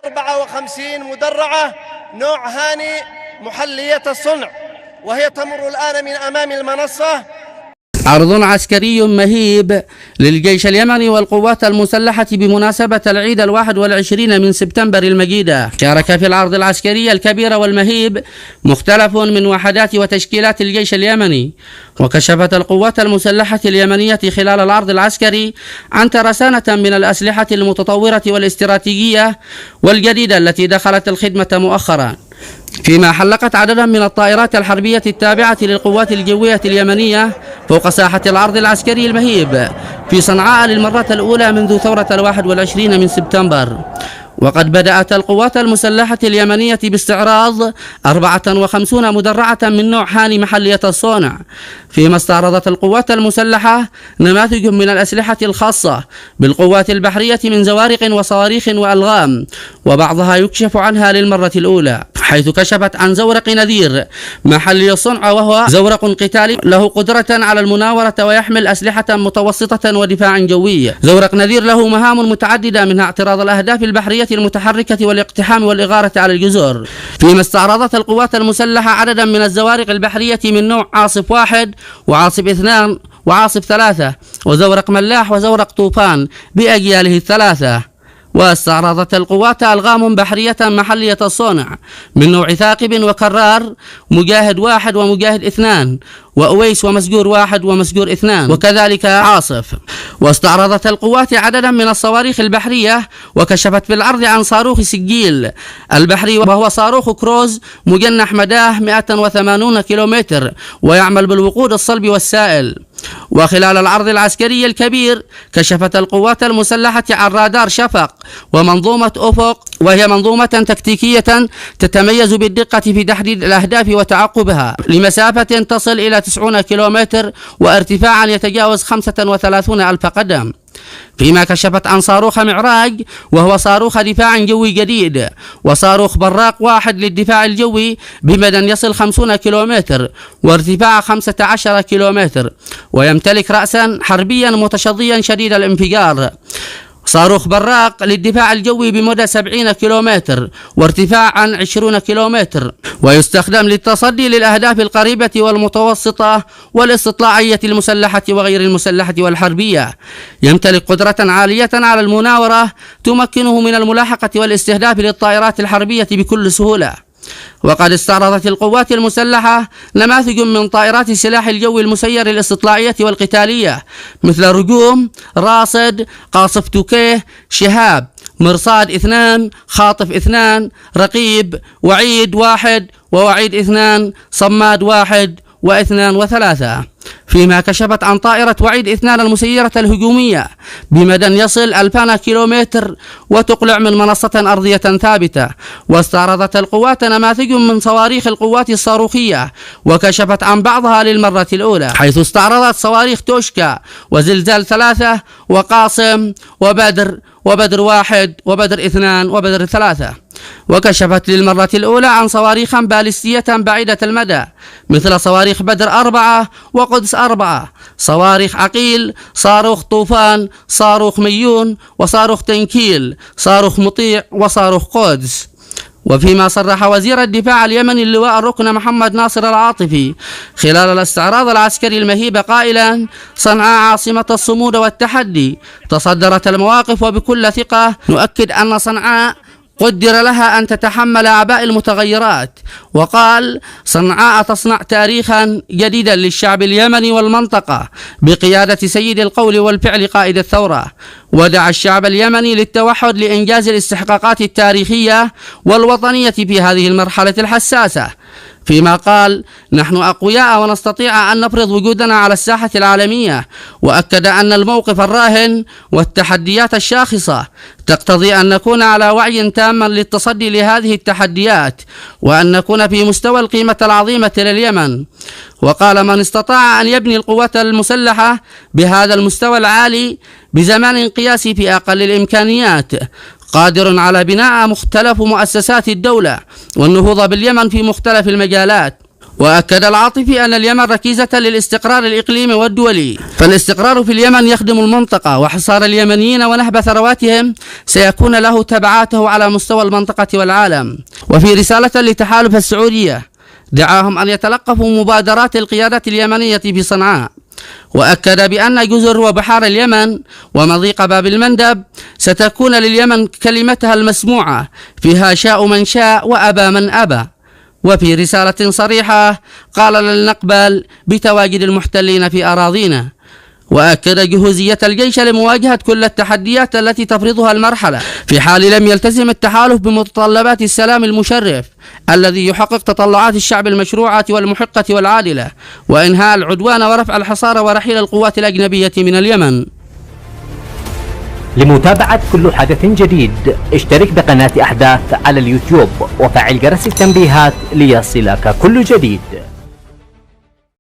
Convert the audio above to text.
54 مدرعة نوع هاني محلية الصنع، وهي تمر الآن من أمام المنصة. عرض عسكري مهيب للجيش اليمني والقوات المسلحة بمناسبة العيد 21 من سبتمبر المجيدة. شارك في العرض العسكري الكبير والمهيب مختلف من وحدات وتشكيلات الجيش اليمني. وكشفت القوات المسلحة اليمنية خلال العرض العسكري عن ترسانة من الأسلحة المتطورة والاستراتيجية والجديدة التي دخلت الخدمة مؤخرا، فيما حلقت عددا من الطائرات الحربية التابعة للقوات الجوية اليمنية فوق ساحة العرض العسكري المهيب في صنعاء للمرة الأولى منذ ثورة 21 من سبتمبر. وقد بدأت القوات المسلحة اليمنية باستعراض 54 مدرعة من نوع هاني محلية الصنع، فيما استعرضت القوات المسلحة نماذج من الأسلحة الخاصة بالقوات البحرية من زوارق وصواريخ وألغام، وبعضها يكشف عنها للمرة الأولى، حيث كشفت عن زورق نذير محلي الصنع، وهو زورق قتالي له قدرة على المناورة ويحمل أسلحة متوسطة ودفاع جوي. زورق نذير له مهام متعددة، منها اعتراض الأهداف البحرية المتحركة والاقتحام والإغارة على الجزر. فيما استعرضت القوات المسلحة عددا من الزوارق البحرية من نوع عاصف 1 وعاصف 2 وعاصف 3 وزورق ملاح وزورق طوفان بأجياله الثلاثة. واستعرضت القوات ألغام بحرية محلية الصنع من نوع ثاقب وكرار، مجاهد 1 ومجاهد 2 وأويس ومسجور 1 ومسجور 2 وكذلك عاصف. واستعرضت القوات عددا من الصواريخ البحرية، وكشفت في العرض عن صاروخ سجيل البحري، وهو صاروخ كروز مجنح مداه 180 كيلومتر ويعمل بالوقود الصلب والسائل. وخلال العرض العسكري الكبير كشفت القوات المسلحة عن رادار شفق ومنظومة أفق، وهي منظومة تكتيكية تتميز بالدقة في تحديد الأهداف وتعقبها لمسافة تصل إلى 90 كيلومتر وارتفاعا يتجاوز 35 ألف قدم. فيما كشفت عن صاروخ معراج، وهو صاروخ دفاع جوي جديد، وصاروخ براق 1 للدفاع الجوي بمدى يصل 50 كيلومتر وارتفاع 15 كيلومتر، ويمتلك رأسا حربيا متشظيا شديد الانفجار. صاروخ براق للدفاع الجوي بمدى 70 كيلومتر وارتفاعا 20 كيلومتر، ويستخدم للتصدي للأهداف القريبة والمتوسطة والاستطلاعية المسلحة وغير المسلحة والحربية. يمتلك قدرة عالية على المناورة تمكنه من الملاحقة والاستهداف للطائرات الحربية بكل سهولة. وقد استعرضت القوات المسلحة نماذج من طائرات السلاح الجوي المسير الاستطلاعية والقتالية، مثل رجوم، راصد، قاصف توكيه، شهاب، مرصاد 2، خاطف 2، رقيب، وعيد 1 ووعيد 2، صماد 1 و2 و3. فيما كشفت عن طائرة وعيد 2 المسيرة الهجومية بمدى يصل 2000 كيلومتر وتقلع من منصة أرضية ثابتة. واستعرضت القوات نماذج من صواريخ القوات الصاروخية، وكشفت عن بعضها للمرة الأولى، حيث استعرضت صواريخ توشكا وزلزال 3 وقاسم وبدر 1 وبدر 2 وبدر 3. وكشفت للمرة الأولى عن صواريخ باليستية بعيدة المدى، مثل صواريخ بدر 4 وقدس 4، صواريخ عقيل، صاروخ طوفان، صاروخ ميون، وصاروخ تنكيل، صاروخ مطيع، وصاروخ قدس. وفيما صرح وزير الدفاع اليمني اللواء الركن محمد ناصر العاطفي خلال الاستعراض العسكري المهيب قائلا: صنعاء عاصمة الصمود والتحدي، تصدرت المواقف وبكل ثقة نؤكد أن صنعاء قدر لها أن تتحمل أعباء المتغيرات. وقال: صنعاء تصنع تاريخا جديدا للشعب اليمني والمنطقة بقيادة سيد القول والفعل قائد الثورة. ودعا الشعب اليمني للتوحد لإنجاز الاستحقاقات التاريخية والوطنية في هذه المرحلة الحساسة. فيما قال: نحن أقوياء ونستطيع أن نفرض وجودنا على الساحة العالمية. وأكد أن الموقف الراهن والتحديات الشاخصة تقتضي أن نكون على وعي تام للتصدي لهذه التحديات، وأن نكون في مستوى القيمة العظيمة لليمن. وقال: من استطاع أن يبني القوات المسلحة بهذا المستوى العالي بزمان قياسي في أقل الإمكانيات قادر على بناء مختلف مؤسسات الدولة والنهوض باليمن في مختلف المجالات. وأكد العاطفي أن اليمن ركيزة للاستقرار الإقليمي والدولي، فالاستقرار في اليمن يخدم المنطقة، وحصار اليمنيين ونهب ثرواتهم سيكون له تبعاته على مستوى المنطقة والعالم. وفي رسالة لتحالف السعودية دعاهم أن يتلقفوا مبادرات القيادة اليمنية في صنعاء، وأكد بأن جزر وبحار اليمن ومضيق باب المندب ستكون لليمن كلمتها المسموعة فيها شاء من شاء وأبى من أبى. وفي رسالة صريحة قال لن نقبل بتواجد المحتلين في أراضينا، وأكد جهوزية الجيش لمواجهة كل التحديات التي تفرضها المرحلة في حال لم يلتزم التحالف بمتطلبات السلام المشرف الذي يحقق تطلعات الشعب المشروعة والمحقة والعادلة، وإنهاء العدوان ورفع الحصار ورحيل القوات الأجنبية من اليمن. لمتابعة كل حدث جديد اشترك بقناة أحداث على اليوتيوب وفعل جرس التنبيهات ليصلك كل جديد.